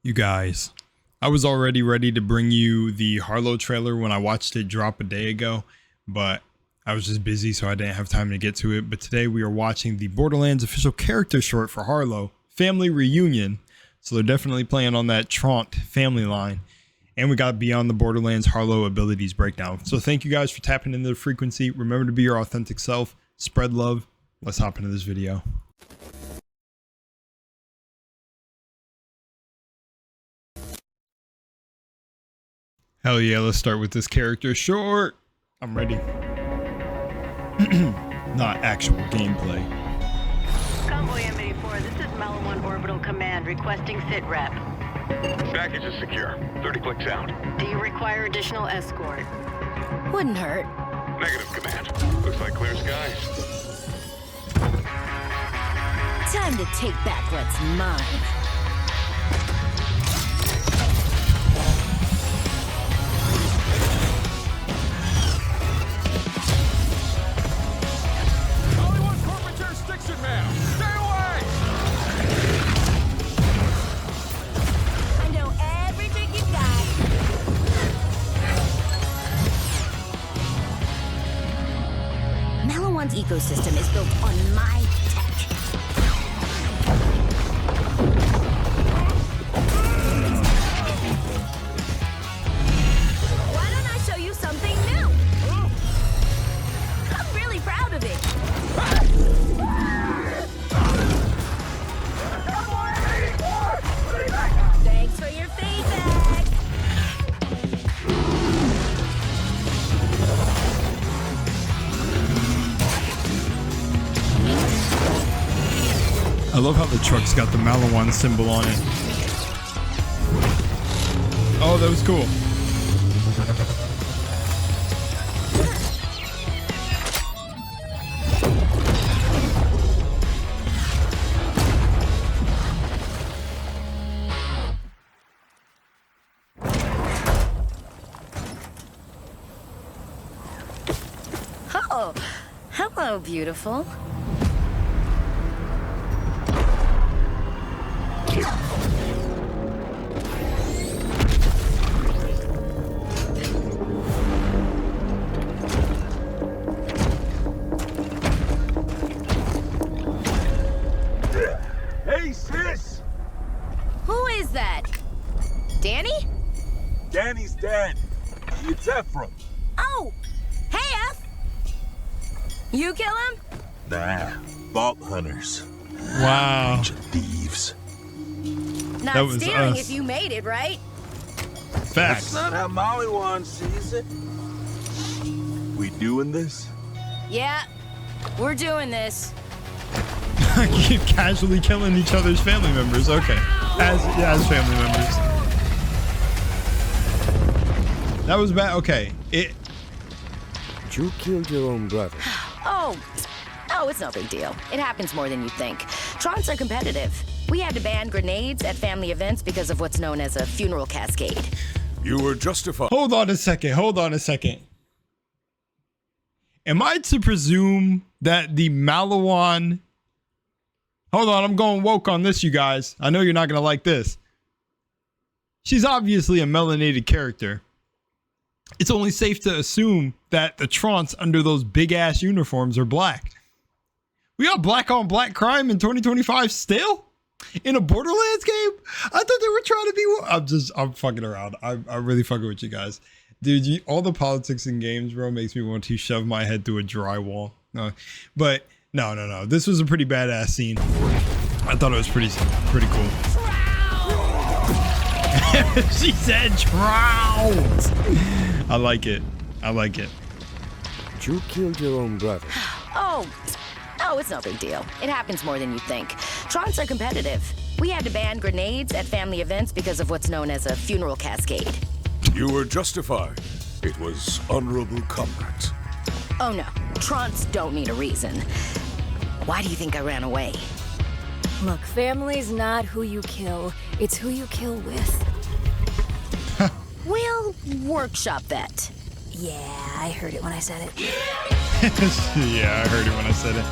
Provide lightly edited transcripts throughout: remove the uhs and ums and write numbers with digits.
You guys, I was already ready to bring you the Harlowe trailer when I watched it drop a day ago, but I was just busy, so I didn't have time to get to it. But today we are watching the Borderlands official character short for Harlowe, Family Reunion. So they're definitely playing on that Trant family line. And we got Beyond the Borderlands Harlowe abilities breakdown. So thank you guys for tapping into the frequency. Remember to be your authentic self. Spread love. Let's hop into this video. Hell yeah, let's start with this character short. I'm ready. Not actual gameplay. Convoy M84, this is Malawon Orbital Command requesting sit rep. Package is secure. 30 clicks out. Do you require additional escort? Wouldn't hurt. Negative, Command. Looks like clear skies. Time to take back what's mine. Malawon's ecosystem is built on my tech. Why don't I show you something new? I'm really proud of it. Thanks for your feedback. I love how the truck's got the Malawon symbol on it. Oh, that was cool. Oh, hello, beautiful. Hey, sis! Who is that? Danny? Danny's dead. It's Ephraim. Oh! Hey, F! You kill him? Nah, vault hunters. Wow. Bunch of thieves. Not That was stealing us. if you made it, right? That's Facts. not how Malawon sees it. We doing this? Yeah, we're doing this. Keep casually killing each other's family members. Okay. As family members. That was bad. Okay. You killed your own brother. Oh, it's no big deal. It happens more than you think. Trons are competitive. We had to ban grenades at family events because of what's known as a funeral cascade. You were justified. Hold on a second. Am I to presume that the Malawon... Hold on, I'm going woke on this, you guys. I know you're not going to like this. She's obviously a melanated character. It's only safe to assume that the Trants under those big-ass uniforms are black. We got black on black crime in 2025 still? In a Borderlands game? I thought they were trying to be... I'm fucking around. I'm really fucking with you guys. Dude, all the politics in games, bro, makes me want to shove my head through a drywall. No, but... No. This was a pretty badass scene. I thought it was pretty cool. She said trout. I like it. You killed your own brother. Oh, it's no big deal. It happens more than you think. Trons are competitive. We had to ban grenades at family events because of what's known as a funeral cascade. You were justified. It was honorable combat. Oh no, Trons don't need a reason. Why do you think I ran away? Look, family's not who you kill, it's who you kill with. We'll workshop that. Yeah, I heard it when I said it. Yeah, I heard it when I said it.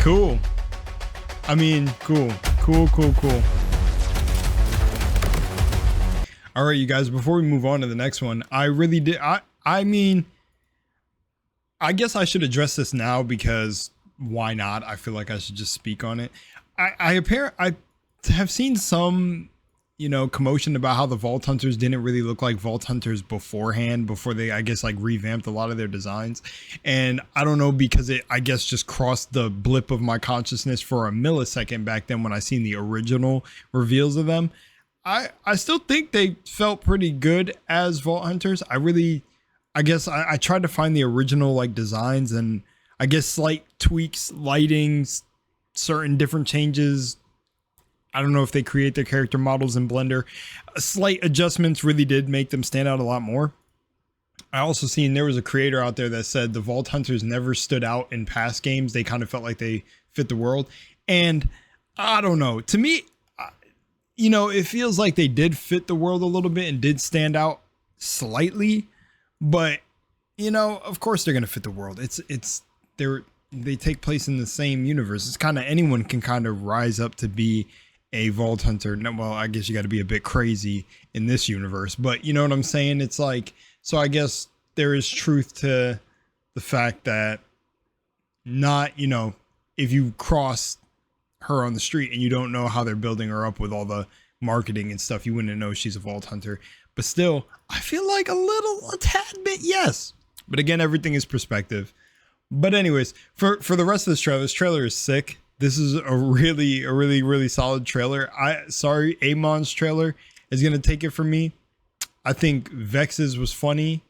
Cool. I mean, cool. Cool, cool, cool. All right, you guys, before we move on to the next one, I really did. I mean, I guess I should address this now because why not? I feel like I should just speak on it. I have seen some, you know, commotion about how the Vault Hunters didn't really look like Vault Hunters beforehand, before they, I guess, like revamped a lot of their designs. And I don't know, because it, I guess, just crossed the blip of my consciousnness for a millisecond back then when I seen the original reveals of them. I still think they felt pretty good as Vault Hunters. I guess I tried to find the original like designs, and I guess slight tweaks, lightings, certain different changes. I don't know if they create their character models in Blender. Slight adjustments really did make them stand out a lot more. I also seen there was a creator out there that said the Vault Hunters never stood out in past games. They kind of felt like they fit the world. And I don't know. To me, you know, it feels like they did fit the world a little bit and did stand out slightly. But, you know, of course they're going to fit the world. They take place in the same universe. It's kind of, anyone can kind of rise up to be a Vault Hunter. No, well, I guess you got to be a bit crazy in this universe, but you know what I'm saying? It's like, so I guess there is truth to the fact that not, you know, if you cross her on the street and you don't know how they're building her up with all the marketing and stuff, you wouldn't know she's a Vault Hunter. But still, I feel like a tad bit, yes. But again, everything is perspective. But anyways, for the rest of this trailer is sick. This is a really solid trailer. Sorry, Amon's trailer is gonna take it from me. I think Vex's was funny,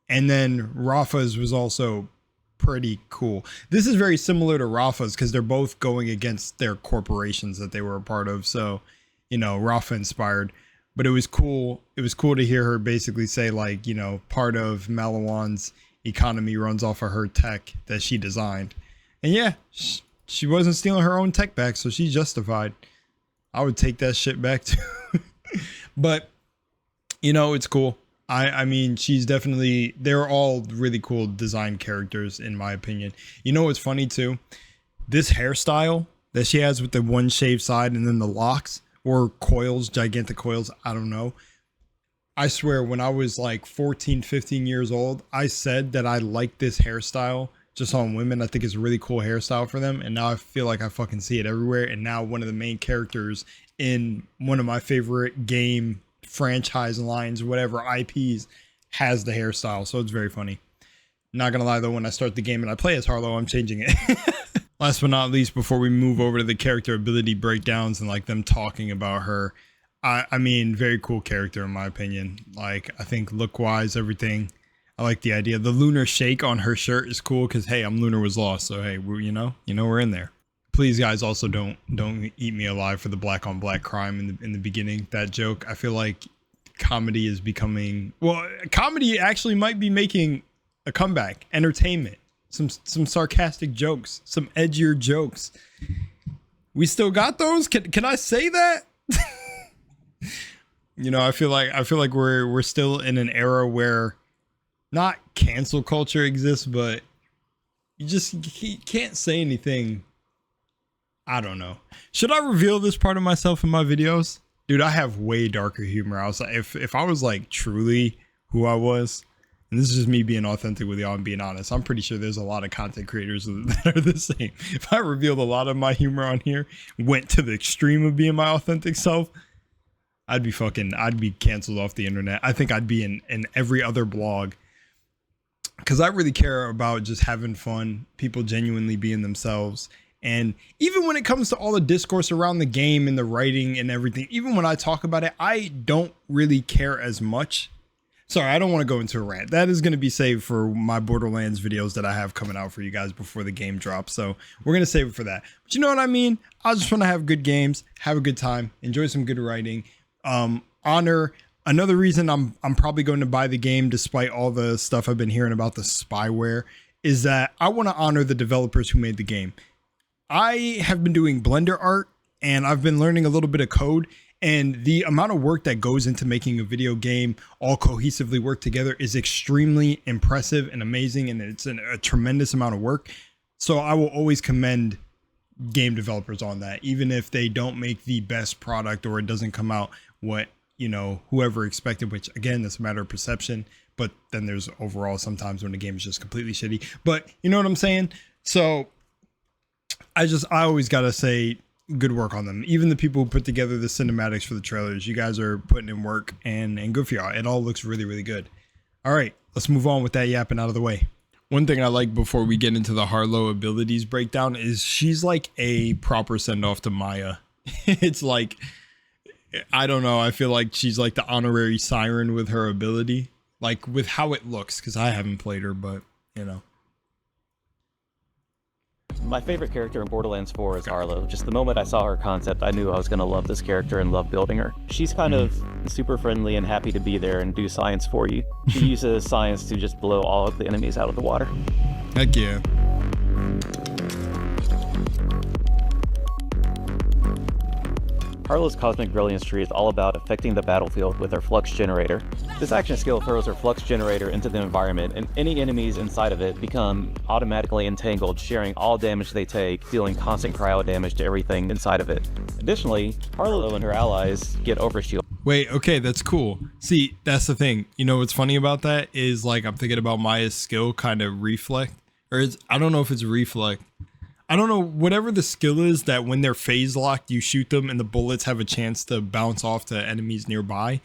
and then Rafa's was also pretty cool. This is very similar to Rafa's because they're both going against their corporations that they were a part of. So, you know, Rafa inspired. But it was cool. It was cool to hear her basically say, like, you know, part of Malawan's economy runs off of her tech that she designed. And yeah, she wasn't stealing her own tech back, so she's justified. I would take that shit back too. But, you know, it's cool. I mean, she's definitely, they're all really cool design characters, in my opinion. You know what's funny too? This hairstyle that she has with the one shaved side and then the locks, or coils, gigantic coils, I don't know. I swear, when I was like 14, 15 years old, I said that I liked this hairstyle just on women. I think it's a really cool hairstyle for them. And now I feel like I fucking see it everywhere. And now one of the main characters in one of my favorite game franchise lines, whatever IPs, has the hairstyle. So it's very funny. Not gonna lie though, when I start the game and I play as Harlowe, I'm changing it. Last but not least, before we move over to the character ability breakdowns and like them talking about her, I mean, very cool character in my opinion. Like, I think look wise, everything, I like the idea. The lunar shake on her shirt is cool because, hey, I'm LUNARWASLOST, so hey, you know we're in there. Please, guys, also don't eat me alive for the black on black crime in the beginning. That joke, I feel like comedy is becoming, well, comedy actually might be making a comeback. Entertainment, some sarcastic jokes, some edgier jokes. We still got those. Can I say that? You know, I feel like we're still in an era where not cancel culture exists, but you can't say anything. I don't know. Should I reveal this part of myself in my videos? Dude, I have way darker humor. I was like, if I was like truly who I was, and this is just me being authentic with y'all and being honest, I'm pretty sure there's a lot of content creators that are the same. If I revealed a lot of my humor on here, went to the extreme of being my authentic self, I'd be canceled off the internet. I think I'd be in every other blog, because I really care about just having fun, people genuinely being themselves. And even when it comes to all the discourse around the game and the writing and everything, even when I talk about it, I don't really care as much. Sorry, I don't want to go into a rant. That is going to be saved for my Borderlands videos that I have coming out for you guys before the game drops. So we're going to save it for that. But you know what I mean? I just want to have good games, have a good time, enjoy some good writing, honor. Another reason I'm probably going to buy the game, despite all the stuff I've been hearing about the spyware, is that I want to honor the developers who made the game. I have been doing Blender art and I've been learning a little bit of code, and the amount of work that goes into making a video game all cohesively work together is extremely impressive and amazing, and it's a tremendous amount of work. So I will always commend game developers on that, even if they don't make the best product or it doesn't come out what, you know, whoever expected, which again, that's a matter of perception. But then there's overall sometimes when the game is just completely shitty, but you know what I'm saying? So I always got to say good work on them. Even the people who put together the cinematics for the trailers, you guys are putting in work, and good for y'all. It all looks really, really good. All right, let's move on with that yapping out of the way. One thing I like before we get into the Harlowe abilities breakdown is she's like a proper send off to Maya. It's like, I don't know. I feel like she's like the honorary siren with her ability, like with how it looks, because I haven't played her, but you know. My favorite character in Borderlands 4 is Harlowe. Just the moment I saw her concept, I knew I was going to love this character and love building her. She's kind of super friendly and happy to be there and do science for you. She uses science to just blow all of the enemies out of the water. Heck yeah. Harlowe's Cosmic Brilliance tree is all about affecting the battlefield with her Flux Generator. This action skill throws her Flux Generator into the environment, and any enemies inside of it become automatically entangled, sharing all damage they take, dealing constant cryo damage to everything inside of it. Additionally, Harlowe and her allies get overshield. Wait, okay, that's cool. See, that's the thing. You know what's funny about that is, like, I'm thinking about Maya's skill kind of reflect, or I don't know if it's reflect. I don't know, whatever the skill is that when they're phase locked, you shoot them and the bullets have a chance to bounce off to enemies nearby.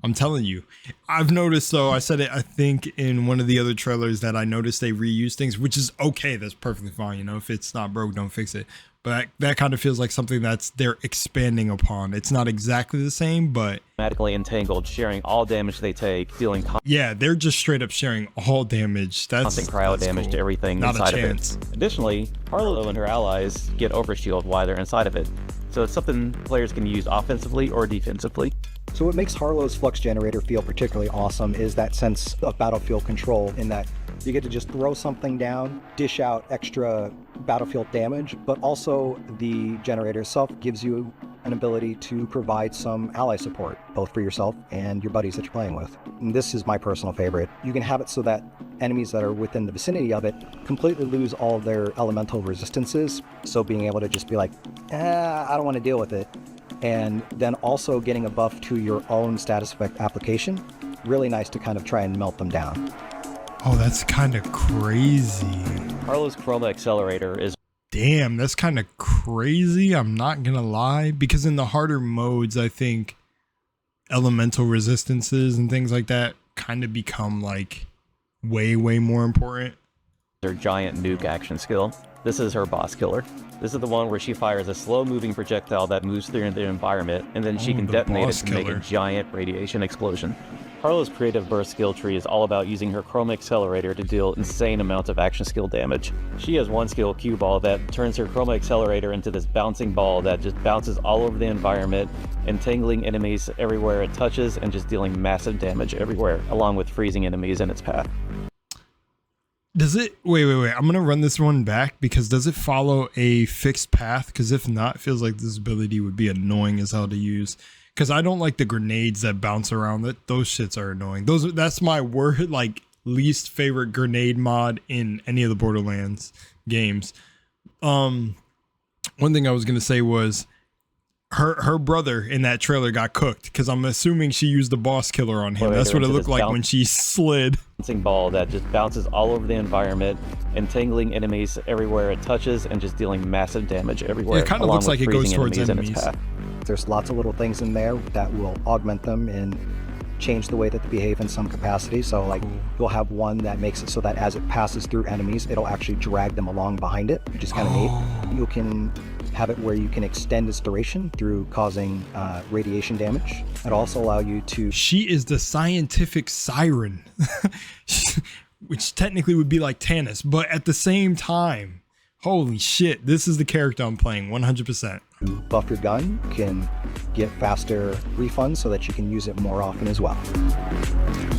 I'm telling you, I've noticed, though, I said it, I think in one of the other trailers, that I noticed they reuse things, which is okay. That's perfectly fine. You know, if it's not broke, don't fix it. But that kind of feels like something that's they're expanding upon. It's not exactly the same, but Automatically entangled, sharing all damage they take, dealing yeah, they're just straight up sharing all damage. constant cryo damage cool. to everything Not inside a of chance. it. Additionally, Harlowe and her allies get overshield while they're inside of it. So it's something players can use offensively or defensively. So what makes Harlowe's Flux Generator feel particularly awesome is that sense of battlefield control, in that you get to just throw something down, dish out extra battlefield damage, but also the generator itself gives you an ability to provide some ally support, both for yourself and your buddies that you're playing with. And this is my personal favorite. You can have it so that enemies that are within the vicinity of it completely lose all of their elemental resistances. So being able to just be like, I don't want to deal with it. And then also getting a buff to your own status effect application. Really nice to kind of try and melt them down. Oh, that's kind of crazy. Harlowe's Chroma Accelerator is Damn, that's kind of crazy. I'm not gonna lie, because in the harder modes, I think elemental resistances and things like that kind of become like way more important. her giant nuke action skill. This is her boss killer. This is the one where she fires a slow-moving projectile that moves through the environment, and then she can detonate it to make a giant radiation explosion. Harlowe's creative burst skill tree is all about using her Chroma Accelerator to deal insane amounts of action skill damage. She has one skill, Cue Ball, that turns her Chroma Accelerator into this bouncing ball that just bounces all over the environment, entangling enemies everywhere it touches and just dealing massive damage everywhere, along with freezing enemies in its path. Does it, wait, I'm gonna run this one back, because does it follow a fixed path? Because if not, it feels like this ability would be annoying as hell to use. Because I don't like the grenades that bounce around. Those shits are annoying. That's my least favorite grenade mod in any of the Borderlands games. One thing I was gonna say was her brother in that trailer got cooked, because I'm assuming she used the boss killer on him. That's what it looked like when she slid. Bouncing ball that just bounces all over the environment, entangling enemies everywhere it touches and just dealing massive damage everywhere. It kind of looks like it goes towards enemies. There's lots of little things in there that will augment them and change the way that they behave in some capacity. So like you'll have one that makes it so that as it passes through enemies, it'll actually drag them along behind it, which is kind of neat. You can have it where you can extend its duration through causing radiation damage. It'll also allow you to... She is the scientific siren, which technically would be like Tannis, but at the same time, holy shit, this is the character I'm playing 100%. buff your gun, can get faster refunds so that you can use it more often as well.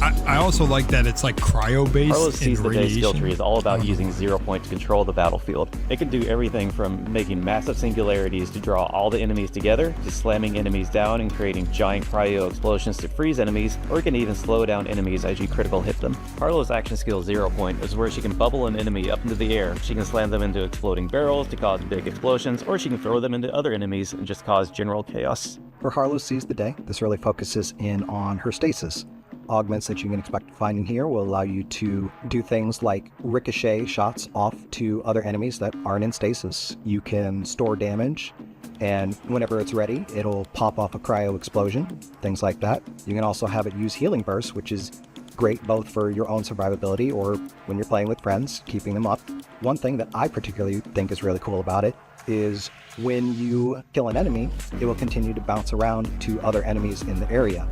I also like that it's like cryo-based. Harlowe's Seize the Day skill tree is all about Uh-huh. using 0 point to control the battlefield. It can do everything from making massive singularities to draw all the enemies together, to slamming enemies down and creating giant cryo explosions to freeze enemies, or it can even slow down enemies as you critical hit them. Harlowe's action skill 0 point is where she can bubble an enemy up into the air. She can slam them into exploding barrels to cause big explosions, or she can throw them into other enemies and just cause general chaos. For Harlowe Seize the Day, this really focuses in on her stasis. Augments that you can expect to find in here will allow you to do things like ricochet shots off to other enemies that aren't in stasis. You can store damage, and whenever it's ready, it'll pop off a cryo explosion, things like that. You can also have it use healing bursts, which is great both for your own survivability or when you're playing with friends, keeping them up. One thing that I particularly think is really cool about it is when you kill an enemy, it will continue to bounce around to other enemies in the area.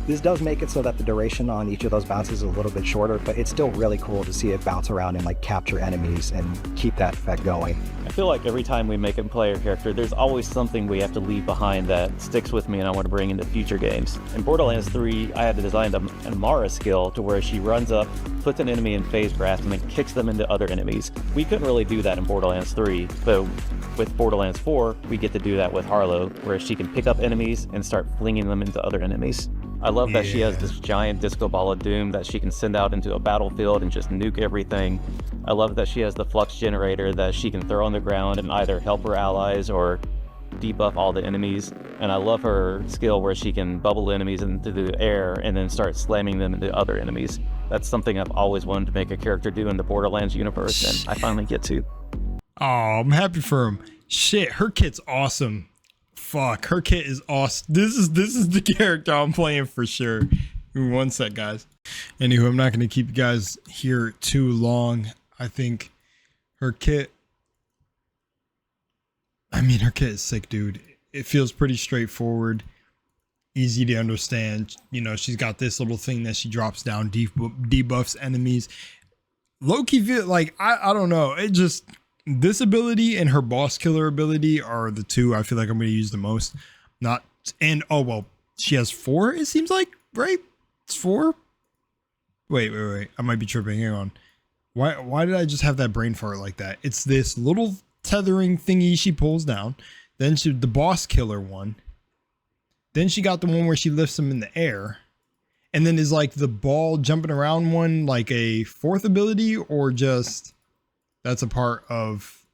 This does make it so that the duration on each of those bounces is a little bit shorter, but it's still really cool to see it bounce around and like capture enemies and keep that effect going. I feel like every time we make a player character, there's always something we have to leave behind that sticks with me and I want to bring into future games. In Borderlands 3, I had to design an Amara skill to where she runs up, puts an enemy in phase grasp, and then kicks them into other enemies. We couldn't really do that in Borderlands 3, but with Borderlands 4, we get to do that with Harlowe, where she can pick up enemies and start flinging them into other enemies. I love that she has this giant disco ball of doom that she can send out into a battlefield and just nuke everything. I love that she has the flux generator that she can throw on the ground and either help her allies or debuff all the enemies. And I love her skill where she can bubble enemies into the air and then start slamming them into other enemies. That's something I've always wanted to make a character do in the Borderlands universe, and I finally get to. Oh, I'm happy for him. Shit, her kit's awesome. Fuck, her kit is awesome. This is the character I'm playing for sure. Give me one sec, guys. Anywho, I'm not going to keep you guys here too long. I think her kit, her kit is sick, dude. It feels pretty straightforward, easy to understand. You know, she's got this little thing that she drops down, debuffs enemies. Low-key feel like, I don't know. It just... This ability and her boss killer ability are the two I feel like I'm going to use the most. She has 4, it seems like, right? It's 4? Wait. I might be tripping. Hang on. Why did I just have that brain fart like that? It's this little tethering thingy she pulls down. Then the boss killer one. Then she got the one where she lifts them in the air. And then is like the ball jumping around one like a 4th ability, or just... That's a part of...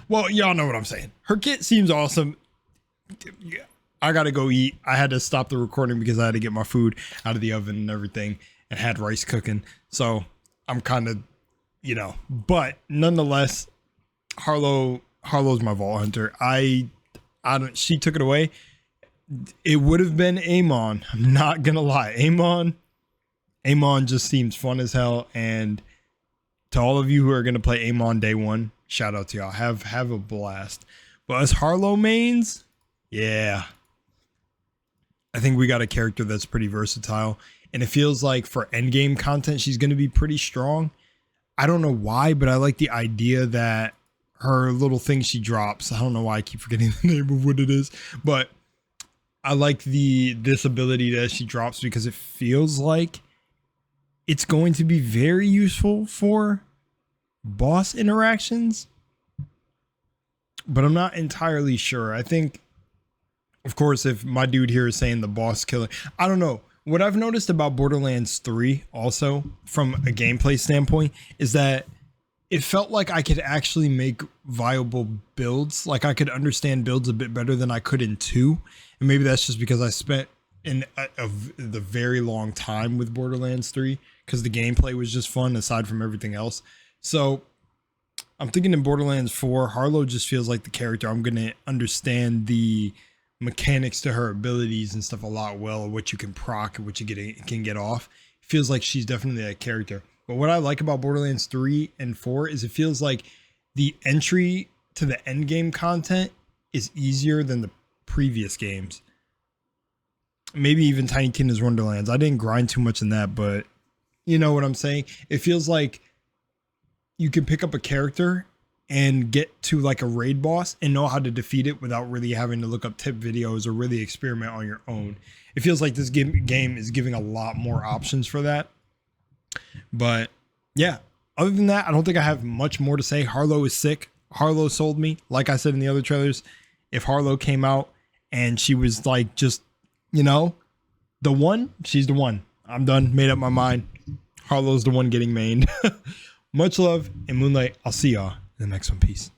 Well, y'all know what I'm saying. Her kit seems awesome. Yeah, I gotta go eat. I had to stop the recording because I had to get my food out of the oven and everything, and had rice cooking. So I'm kind of, but nonetheless, Harlowe's my Vault Hunter. She took it away. It would have been Amon. I'm not gonna lie. Amon just seems fun as hell, and to all of you who are going to play Amon day one, shout out to y'all. Have a blast. But as Harlowe mains, yeah. I think we got a character that's pretty versatile. And it feels like for endgame content, she's going to be pretty strong. I don't know why, but I like the idea that her little thing she drops. I don't know why I keep forgetting the name of what it is. But I like this ability that she drops because it feels like it's going to be very useful for boss interactions, but I'm not entirely sure. I think, of course, if my dude here is saying the boss killer, I don't know. What I've noticed about Borderlands 3 also from a gameplay standpoint is that it felt like I could actually make viable builds. Like I could understand builds a bit better than I could in 2. And maybe that's just because I spent the very long time with Borderlands 3 because the gameplay was just fun aside from everything else. So I'm thinking in Borderlands 4, Harlowe just feels like the character I'm going to understand the mechanics to her abilities and stuff a lot well, what you can proc and what you can get off. It feels like she's definitely that character. But what I like about Borderlands 3 and 4 is it feels like the entry to the end game content is easier than the previous games. Maybe even Tiny Tina's Wonderlands. I didn't grind too much in that, but you know what I'm saying? It feels like you can pick up a character and get to like a raid boss and know how to defeat it without really having to look up tip videos or really experiment on your own. It feels like this game is giving a lot more options for that. But yeah, other than that, I don't think I have much more to say. Harlowe is sick. Harlowe sold me. Like I said in the other trailers, if Harlowe came out and she was like just, you know, the one, she's the one. I'm done. Made up my mind. Harlowe's the one getting mained. Much love and Moonlight. I'll see y'all in the next one. Peace.